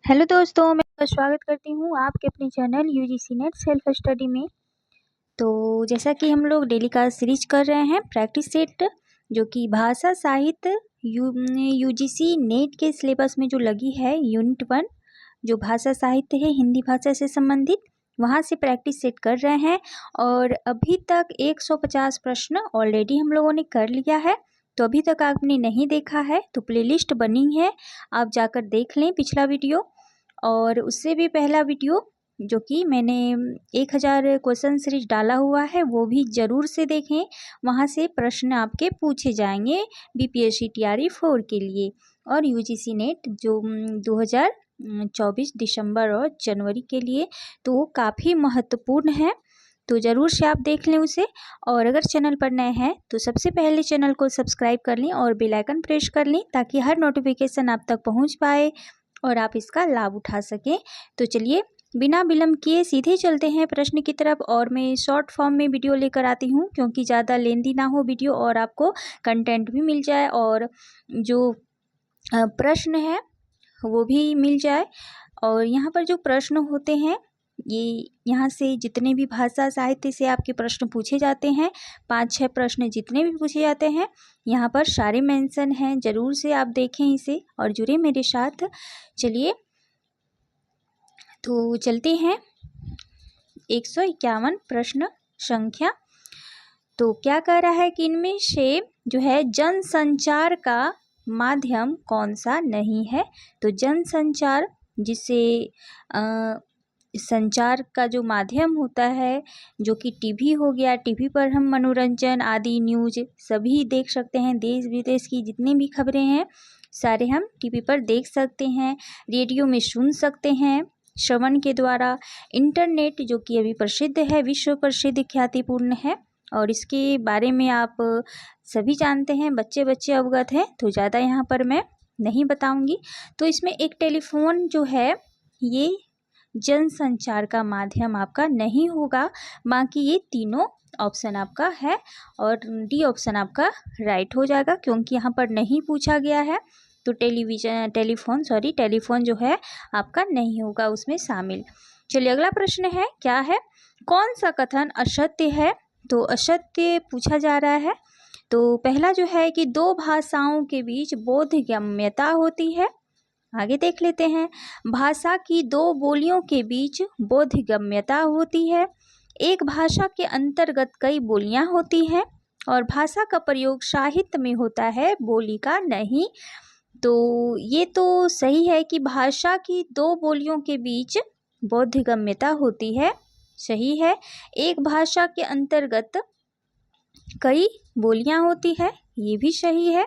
Hello दोस्तों, मैं आपका स्वागत करती हूँ आपके अपने channel UGC net self study में। तो जैसा कि हम लोग डेली का सीरीज कर रहे हैं प्रैक्टिस सेट, जो कि भाषा साहित्य यूजीसी नेट के सिलेबस में जो लगी है यूनिट 1, जो भाषा साहित्य है हिंदी भाषा से संबंधित, वहाँ से प्रैक्टिस सेट कर रहे हैं। और अभी तक 150 प्रश्न ऑलरेडी हम लोगों ने कर लिया है। तो अभी तक आपने नहीं देखा है तो प्लेलिस्ट बनी है, आप जाकर देख लें पिछला वीडियो। और उससे भी पहला वीडियो जो कि मैंने 1000 क्वेश्चन सीरीज डाला हुआ है, वो भी ज़रूर से देखें। वहाँ से प्रश्न आपके पूछे जाएंगे बीपीएससी टीआरई 4 के लिए और यूजीसी नेट जो 2024 दिसंबर और जनवरी के लिए। तो वो काफ़ी महत्वपूर्ण है, तो ज़रूर से आप देख लें उसे। और अगर चैनल पर नए हैं तो सबसे पहले चैनल को सब्सक्राइब कर लें और बेल आइकन प्रेस कर लें, ताकि हर नोटिफिकेशन आप तक पहुंच पाए और आप इसका लाभ उठा सकें। तो चलिए बिना विलंब किए सीधे चलते हैं प्रश्न की तरफ। और मैं शॉर्ट फॉर्म में वीडियो लेकर आती हूँ, क्योंकि ज़्यादा लेंदी ना हो वीडियो और आपको कंटेंट भी मिल जाए और जो प्रश्न है वो भी मिल जाए। और यहाँ पर जो प्रश्न होते हैं, ये यहाँ से जितने भी भाषा साहित्य से आपके प्रश्न पूछे जाते हैं, 5-6 प्रश्न जितने भी पूछे जाते हैं, यहाँ पर सारे मेंशन हैं। ज़रूर से आप देखें इसे और जुड़े मेरे साथ। चलिए तो चलते हैं 151 प्रश्न संख्या। तो क्या कह रहा है कि इनमें से जो है जनसंचार का माध्यम कौन सा नहीं है। तो जनसंचार जिसे संचार का जो माध्यम होता है, जो कि टीवी हो गया, टीवी पर हम मनोरंजन आदि न्यूज सभी देख सकते हैं। देश विदेश की जितनी भी खबरें हैं सारे हम टीवी पर देख सकते हैं, रेडियो में सुन सकते हैं श्रवण के द्वारा। इंटरनेट जो कि अभी प्रसिद्ध है, विश्व प्रसिद्ध ख्यातिपूर्ण है और इसके बारे में आप सभी जानते हैं, बच्चे बच्चे अवगत हैं, तो ज़्यादा यहाँ पर मैं नहीं बताऊंगी। तो इसमें एक टेलीफोन जो है ये जनसंचार का माध्यम आपका नहीं होगा। बाकी ये तीनों ऑप्शन आपका है और डी ऑप्शन आपका राइट हो जाएगा, क्योंकि यहाँ पर नहीं पूछा गया है। तो टेलीफोन जो है आपका नहीं होगा उसमें शामिल। चलिए अगला प्रश्न है, क्या है, कौन सा कथन असत्य है। तो असत्य पूछा जा रहा है। तो पहला जो है कि दो भाषाओं के बीच बोधगम्यता होती है। आगे देख लेते हैं, भाषा की दो बोलियों के बीच बोधगम्यता होती है। एक भाषा के अंतर्गत कई बोलियां होती हैं और भाषा का प्रयोग साहित्य में होता है, बोली का नहीं। तो ये तो सही है कि भाषा की दो बोलियों के बीच बोधगम्यता होती है, सही है। एक भाषा के अंतर्गत कई बोलियां होती है, ये भी सही है।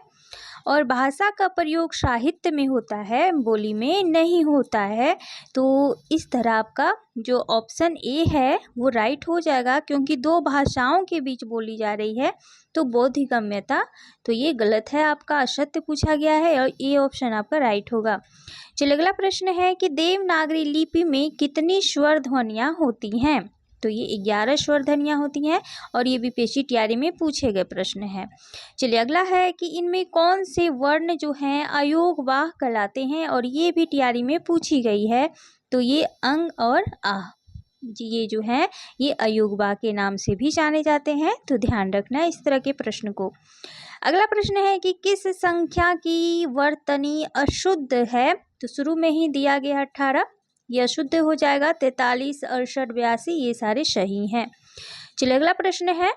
और भाषा का प्रयोग साहित्य में होता है, बोली में नहीं होता है। तो इस तरह आपका जो ऑप्शन ए है वो राइट हो जाएगा, क्योंकि दो भाषाओं के बीच बोली जा रही है तो बोधगम्यता, तो ये गलत है आपका, असत्य पूछा गया है और ए ऑप्शन आपका राइट होगा। चलिए अगला प्रश्न है कि देवनागरी लिपि में कितनी स्वर ध्वनियाँ होती हैं। तो ये 11 स्वर ध्वनियाँ होती हैं और ये बीपीएससी टीआरई में पूछे गए प्रश्न है। चलिए अगला है कि इनमें कौन से वर्ण जो हैं अयोगवाह कहलाते हैं, और ये भी टीआरई में पूछी गई है। तो ये अंग और आह जी, ये जो है ये अयोगवाह के नाम से भी जाने जाते हैं, तो ध्यान रखना इस तरह के प्रश्न को। अगला प्रश्न है कि किस संख्या की वर्तनी अशुद्ध है। तो शुरू में ही दिया गया 18, ये अशुद्ध हो जाएगा। 43, 68, 82 ये सारे सही हैं। चलिए अगला प्रश्न है,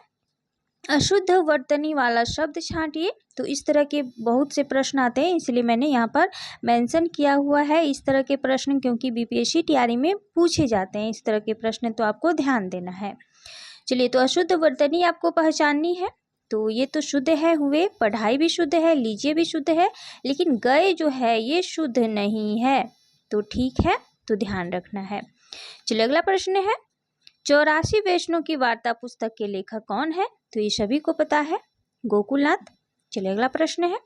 अशुद्ध वर्तनी वाला शब्द छांटिए। तो इस तरह के बहुत से प्रश्न आते हैं, इसलिए मैंने यहाँ पर मेंशन किया हुआ है इस तरह के प्रश्न, क्योंकि बीपीएससी टीआरई में पूछे जाते हैं इस तरह के प्रश्न, तो आपको ध्यान देना है। चलिए तो अशुद्ध वर्तनी आपको पहचाननी है। तो ये तो शुद्ध है हुए, पढ़ाई भी शुद्ध है, लीजिए भी शुद्ध है, लेकिन गए जो है ये शुद्ध नहीं है। तो ठीक है, तो ध्यान रखना है। चलिए अगला प्रश्न है, 84 वैष्णव की वार्ता पुस्तक के लेखक कौन है। तो ये सभी को पता है, गोकुलनाथ। चलिए अगला प्रश्न है,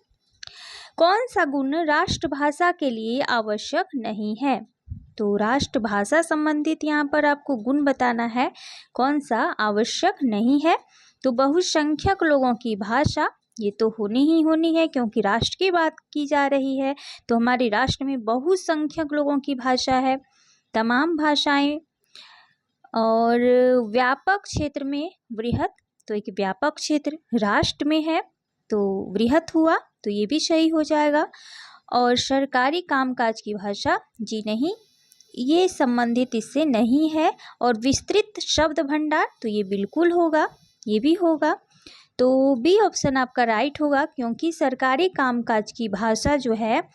कौन सा गुण राष्ट्रभाषा के लिए आवश्यक नहीं है। तो राष्ट्रभाषा संबंधित यहाँ पर आपको गुण बताना है, कौन सा आवश्यक नहीं है। तो बहुसंख्यक लोगों की भाषा, ये तो होनी ही होनी है, क्योंकि राष्ट्र की बात की जा रही है। तो हमारे राष्ट्र में बहुसंख्यक लोगों की भाषा है, तमाम भाषाएं। और व्यापक क्षेत्र में वृहत, तो एक व्यापक क्षेत्र राष्ट्र में है तो वृहत हुआ, तो ये भी सही हो जाएगा। और सरकारी कामकाज की भाषा, जी नहीं, ये संबंधित इससे नहीं है। और विस्तृत शब्द भंडार, तो ये बिल्कुल होगा, ये भी होगा। तो बी ऑप्शन आपका राइट होगा, क्योंकि सरकारी कामकाज की भाषा जो है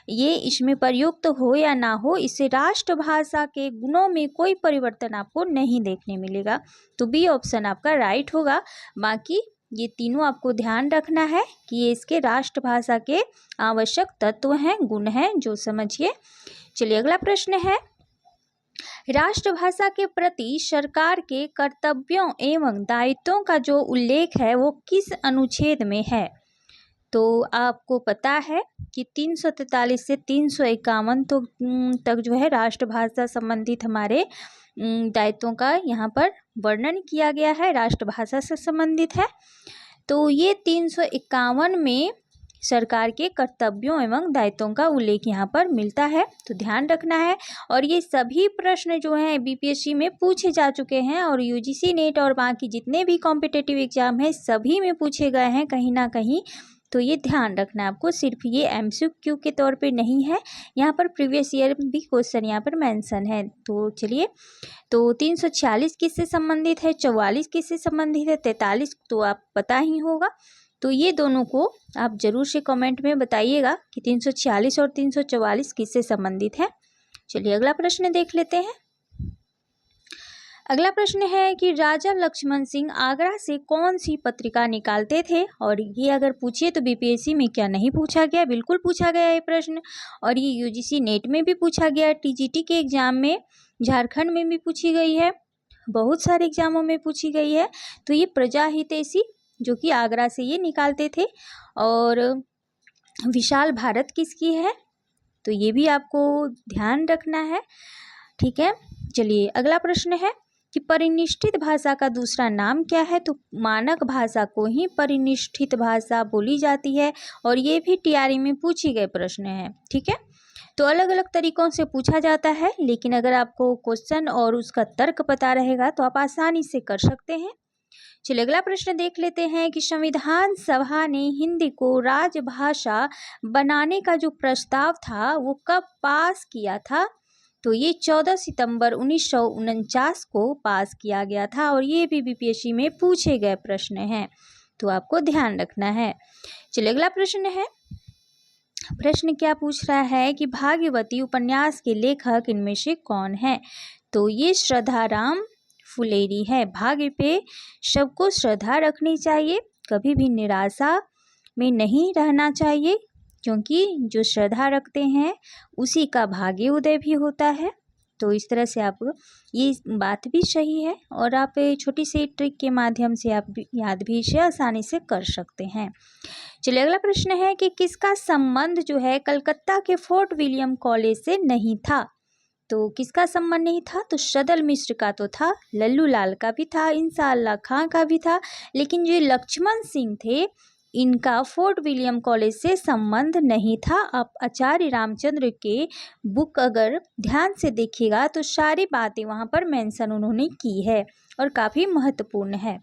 ये इसमें प्रयुक्त हो या ना हो, इससे राष्ट्रभाषा के गुणों में कोई परिवर्तन आपको नहीं देखने मिलेगा। तो बी ऑप्शन आपका राइट होगा। बाकी ये तीनों आपको ध्यान रखना है कि ये इसके राष्ट्रभाषा के आवश्यक तत्व हैं, गुण हैं, जो समझिए। चलिए अगला प्रश्न है, राष्ट्रभाषा के प्रति सरकार के कर्तव्यों एवं दायित्वों का जो उल्लेख है वो किस अनुच्छेद में है? तो आपको पता है कि 343 से 351 तक जो है राष्ट्रभाषा संबंधित हमारे दायित्वों का यहाँ पर वर्णन किया गया है, राष्ट्रभाषा से संबंधित है। तो ये 351 में सरकार के कर्तव्यों एवं दायित्वों का उल्लेख यहाँ पर मिलता है, तो ध्यान रखना है। और ये सभी प्रश्न जो हैं बीपीएससी में पूछे जा चुके हैं, और यूजीसी नेट और बाकी जितने भी कॉम्पिटिटिव एग्जाम हैं सभी में पूछे गए हैं कहीं ना कहीं। तो ये ध्यान रखना है आपको, सिर्फ ये एमसीक्यू के तौर पे नहीं है, यहाँ पर प्रीवियस ईयर भी क्वेश्चन यहाँ पर मेंशन है। तो चलिए, तो 346 किससे संबंधित है, 44 किससे संबंधित है, 43 तो आप पता ही होगा। तो ये दोनों को आप जरूर से कमेंट में बताइएगा कि 346 और 344 किससे संबंधित है। चलिए अगला प्रश्न देख लेते हैं। अगला प्रश्न है कि राजा लक्ष्मण सिंह आगरा से कौन सी पत्रिका निकालते थे? और ये अगर पूछिए तो बीपीएससी में क्या नहीं पूछा गया, बिल्कुल पूछा गया ये प्रश्न। और ये यूजीसी नेट में भी पूछा गया, टीजीटी के एग्जाम में, झारखंड में भी पूछी गई है, बहुत सारे एग्जामों में पूछी गई है। तो ये प्रजा हितैषी जो कि आगरा से ये निकालते थे। और विशाल भारत किसकी है? तो ये भी आपको ध्यान रखना है, ठीक है। चलिए अगला प्रश्न है कि परिनिष्ठित भाषा का दूसरा नाम क्या है? तो मानक भाषा को ही परिनिष्ठित भाषा बोली जाती है, और ये भी टीआरई में पूछी गए प्रश्न है, ठीक है। तो अलग अलग तरीकों से पूछा जाता है, लेकिन अगर आपको क्वेश्चन और उसका तर्क पता रहेगा तो आप आसानी से कर सकते हैं। चलिए अगला प्रश्न देख लेते हैं कि संविधान सभा ने हिंदी को राजभाषा बनाने का जो प्रस्ताव था वो कब पास किया था? तो ये 14 सितंबर 1949 को पास किया गया था, और ये भी बीपीएससी में पूछे गए प्रश्न हैं, तो आपको ध्यान रखना है। चलिए अगला प्रश्न है, प्रश्न क्या पूछ रहा है कि भाग्यवती उपन्यास के लेखक इनमें से कौन है? तो ये श्रद्धाराम फुलेरी है। भाग्य पे सबको श्रद्धा रखनी चाहिए, कभी भी निराशा में नहीं रहना चाहिए, क्योंकि जो श्रद्धा रखते हैं उसी का भाग्य उदय भी होता है। तो इस तरह से आप, ये बात भी सही है, और आप छोटी सी ट्रिक के माध्यम से आप याद भी इसे आसानी से कर सकते हैं। चलिए अगला प्रश्न है कि किसका संबंध जो है कलकत्ता के फोर्ट विलियम कॉलेज से नहीं था? तो किसका संबंध नहीं था? तो सदल मिश्र का तो था, लल्लू लाल का भी था, इंसाअल्लाह खां का भी था, लेकिन जो लक्ष्मण सिंह थे इनका फोर्ट विलियम कॉलेज से संबंध नहीं था। आप आचार्य रामचंद्र के बुक अगर ध्यान से देखिएगा तो सारी बातें वहाँ पर मेंशन उन्होंने की है, और काफ़ी महत्वपूर्ण है।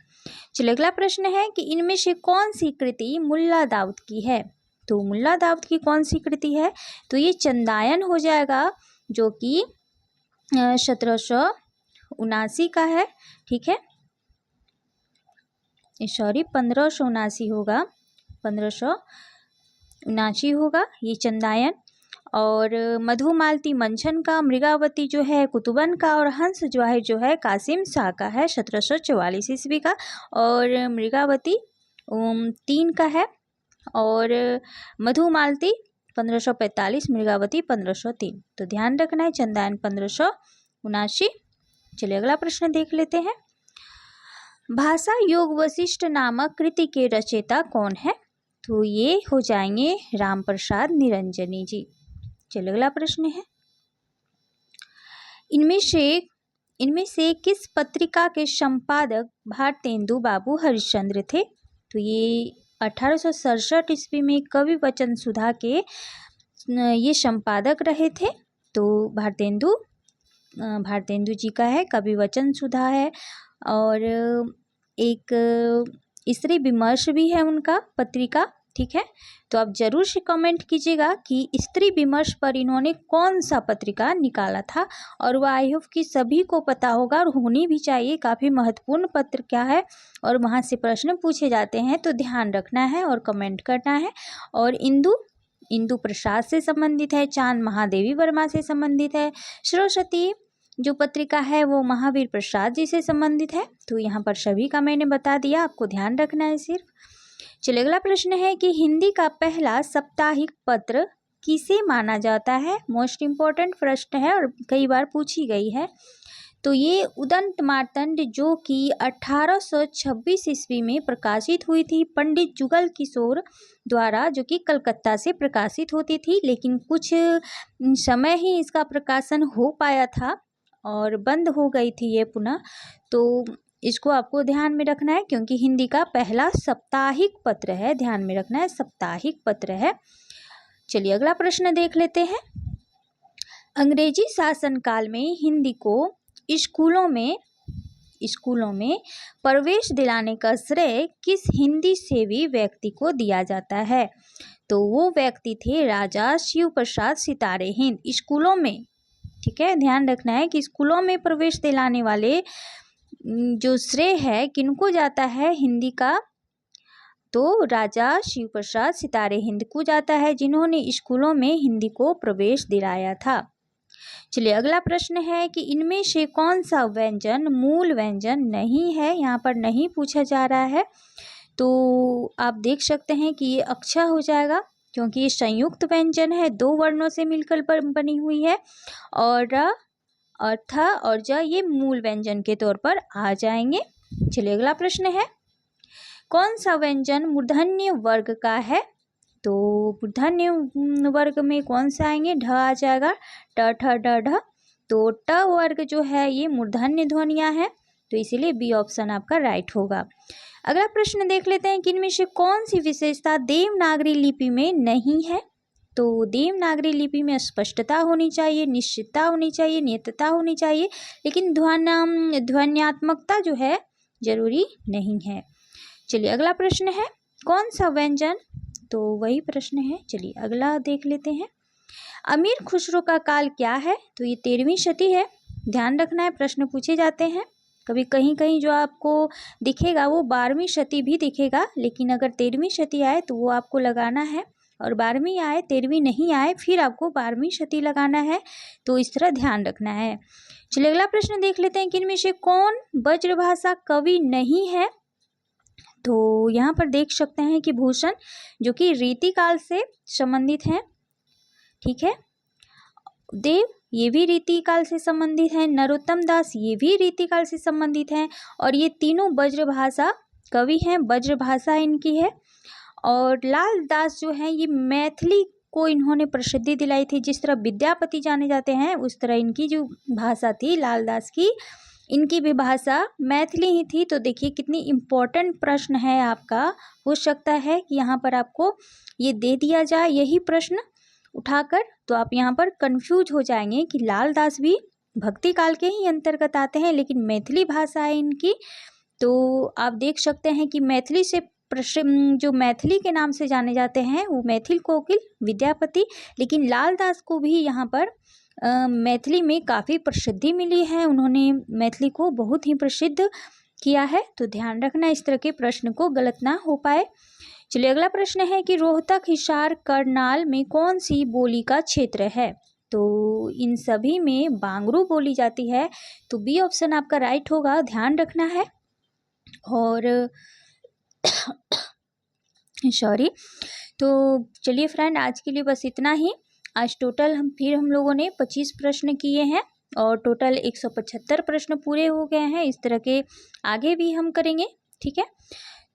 चलिए अगला प्रश्न है कि इनमें से कौन सी कृति मुल्ला दाऊद की है? तो मुल्ला दाऊद की कौन सी कृति है? तो ये चंदायन हो जाएगा, जो कि 1779 का है, ठीक है, सॉरी 1579 होगा, 1579 होगा ये चंदायन। और मधुमालती मंचन का, मृगावती जो है कुतुबन का, और हंस जवाहिर जो है कासिम शाह का है 1744 ईस्वी का, और मृगावती 3 का है, और मधुमालती 1545, मृगावती 1503। तो ध्यान रखना है, चंदायन 1579। चलिए अगला प्रश्न देख लेते हैं। भाषा योग वशिष्ठ नामक कृति के रचयिता कौन है? तो ये हो जाएंगे राम प्रसाद निरंजनी जी। चलिए अगला प्रश्न है, इनमें से किस पत्रिका के संपादक भारतेंदु बाबू हरिश्चंद्र थे? तो ये 1867 ईस्वी में कवि वचन सुधा के ये संपादक रहे थे। तो भारतेंदु जी का है, कवि वचन सुधा है, और एक स्त्री विमर्श भी है उनका पत्रिका। ठीक है, तो आप जरूर से कमेंट कीजिएगा कि स्त्री विमर्श पर इन्होंने कौन सा पत्रिका निकाला था, और वह आई होप कि सभी को पता होगा और होनी भी चाहिए। काफ़ी महत्वपूर्ण पत्र क्या है और वहाँ से प्रश्न पूछे जाते हैं, तो ध्यान रखना है और कमेंट करना है। और इंदु प्रसाद से संबंधित है, चांद महादेवी वर्मा से संबंधित है, सरस्वती जो पत्रिका है वो महावीर प्रसाद जी से संबंधित है। तो यहाँ पर सभी का मैंने बता दिया, आपको ध्यान रखना है सिर्फ। चलिए अगला प्रश्न है कि हिंदी का पहला साप्ताहिक पत्र किसे माना जाता है। मोस्ट इम्पोर्टेंट प्रश्न है और कई बार पूछी गई है। तो ये उदंत मार्तंड जो कि 1826 ईस्वी में प्रकाशित हुई थी पंडित जुगल किशोर द्वारा, जो कि कलकत्ता से प्रकाशित होती थी, लेकिन कुछ समय ही इसका प्रकाशन हो पाया था और बंद हो गई थी ये पुनः। तो इसको आपको ध्यान में रखना है क्योंकि हिंदी का पहला साप्ताहिक पत्र है, ध्यान में रखना है, साप्ताहिक पत्र है। चलिए अगला प्रश्न देख लेते हैं। अंग्रेजी शासनकाल में हिंदी को स्कूलों में प्रवेश दिलाने का श्रेय किस हिंदी सेवी व्यक्ति को दिया जाता है। तो वो व्यक्ति थे राजा शिव प्रसाद सितारे हिंद। स्कूलों में, ठीक है, ध्यान रखना है कि स्कूलों में प्रवेश दिलाने वाले जो श्रेय है किनको जाता है हिंदी का, तो राजा शिव प्रसाद सितारे हिंद को जाता है, जिन्होंने स्कूलों में हिंदी को प्रवेश दिलाया था। चलिए अगला प्रश्न है कि इनमें से कौन सा व्यंजन मूल व्यंजन नहीं है। यहाँ पर नहीं पूछा जा रहा है, तो आप देख सकते हैं कि ये अच्छा हो जाएगा क्योंकि ये संयुक्त व्यंजन है, 2 वर्णों से मिलकर बनी हुई है, और अर्थ और ज ये मूल व्यंजन के तौर पर आ जाएंगे। चलिए अगला प्रश्न है, कौन सा व्यंजन मूर्धन्य वर्ग का है। तो मूर्धन्य वर्ग में कौन सा आएंगे, ढ आ जाएगा, ट ठ ड ढ। तो ट वर्ग जो है ये मूर्धन्य ध्वनियाँ है, तो इसीलिए बी ऑप्शन आपका राइट होगा। अगला प्रश्न देख लेते हैं कि इनमें से कौन सी विशेषता देवनागरी लिपि में नहीं है। तो देवनागरी लिपि में स्पष्टता होनी चाहिए, निश्चितता होनी चाहिए, नियतता होनी चाहिए, लेकिन ध्वन्यात्मकता जो है जरूरी नहीं है। चलिए अगला प्रश्न है, कौन सा व्यंजन, तो वही प्रश्न है। चलिए अगला देख लेते हैं। अमीर खुसरो का काल क्या है। तो ये 13वीं शती है, ध्यान रखना है, प्रश्न पूछे जाते हैं। कभी कहीं कहीं जो आपको दिखेगा वो 12वीं शती भी दिखेगा, लेकिन अगर 13वीं शती आए तो वो आपको लगाना है, और 12वीं आए 13वीं नहीं आए फिर आपको 12वीं शती लगाना है। तो इस तरह ध्यान रखना है। चलिए अगला प्रश्न देख लेते हैं कि इनमें से कौन ब्रजभाषा कवि नहीं है। तो यहाँ पर देख सकते हैं कि भूषण जो कि रीतिकाल से संबंधित हैं, ठीक है, देव ये भी रीतिकाल से संबंधित हैं, नरोत्तम दास ये भी रीतिकाल से संबंधित हैं, और ये तीनों ब्रजभाषा कवि हैं, ब्रजभाषा इनकी है। और लाल दास जो हैं ये मैथिली को इन्होंने प्रसिद्धि दिलाई थी। जिस तरह विद्यापति जाने जाते हैं उस तरह इनकी जो भाषा थी लाल दास की, इनकी भी भाषा मैथिली ही थी। तो देखिए कितनी इम्पोर्टेंट प्रश्न है आपका, हो सकता है कि यहाँ पर आपको ये दे दिया जाए यही प्रश्न उठाकर, तो आप यहाँ पर कंफ्यूज हो जाएंगे कि लाल दास भी भक्ति काल के ही अंतर्गत आते हैं, लेकिन मैथिली भाषा है इनकी। तो आप देख सकते हैं कि मैथिली से जो मैथिली के नाम से जाने जाते हैं वो मैथिल कोकिल विद्यापति, लेकिन लाल दास को भी यहाँ पर मैथिली में काफ़ी प्रसिद्धि मिली है, उन्होंने मैथिली को बहुत ही प्रसिद्ध किया है। तो ध्यान रखना इस तरह के प्रश्न को गलत ना हो पाए। चलिए अगला प्रश्न है कि रोहतक, हिसार, करनाल में कौन सी बोली का क्षेत्र है। तो इन सभी में बांगरू बोली जाती है, तो बी ऑप्शन आपका राइट होगा, ध्यान रखना है। और सॉरी, तो चलिए फ्रेंड आज के लिए बस इतना ही। आज टोटल हम लोगों ने 25 प्रश्न किए हैं और टोटल 175 प्रश्न पूरे हो गए हैं। इस तरह के आगे भी हम करेंगे, ठीक है।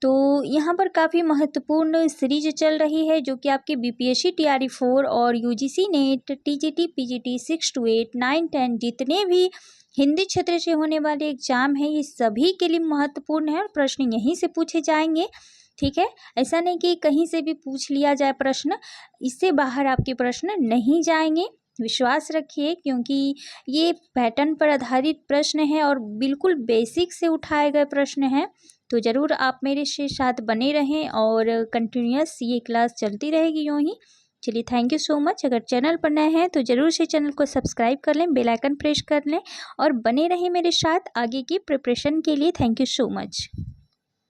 तो यहाँ पर काफ़ी महत्वपूर्ण सीरीज चल रही है जो कि आपके बीपीएससी टीआरई 4 और UGC net, TGT, PGT 6 to 8, 9, 10 जितने भी हिंदी क्षेत्र से होने वाले एग्जाम हैं ये सभी के लिए महत्वपूर्ण है और प्रश्न यहीं से पूछे जाएंगे। ठीक है। ऐसा नहीं कि कहीं से भी पूछ लिया जाए प्रश्न, इससे बाहर आपके प्रश्न नहीं जाएंगे, विश्वास रखिए, क्योंकि ये पैटर्न पर आधारित प्रश्न है और बिल्कुल बेसिक से उठाए गए प्रश्न हैं। तो ज़रूर आप मेरे से साथ बने रहें और कंटिन्यूअस ये क्लास चलती रहेगी यूँ ही। चलिए, थैंक यू सो मच। अगर चैनल पर नए हैं तो ज़रूर से चैनल को सब्सक्राइब कर लें, बेल आइकन प्रेस कर लें और बने रहें मेरे साथ आगे की प्रिपरेशन के लिए। Thank you so much.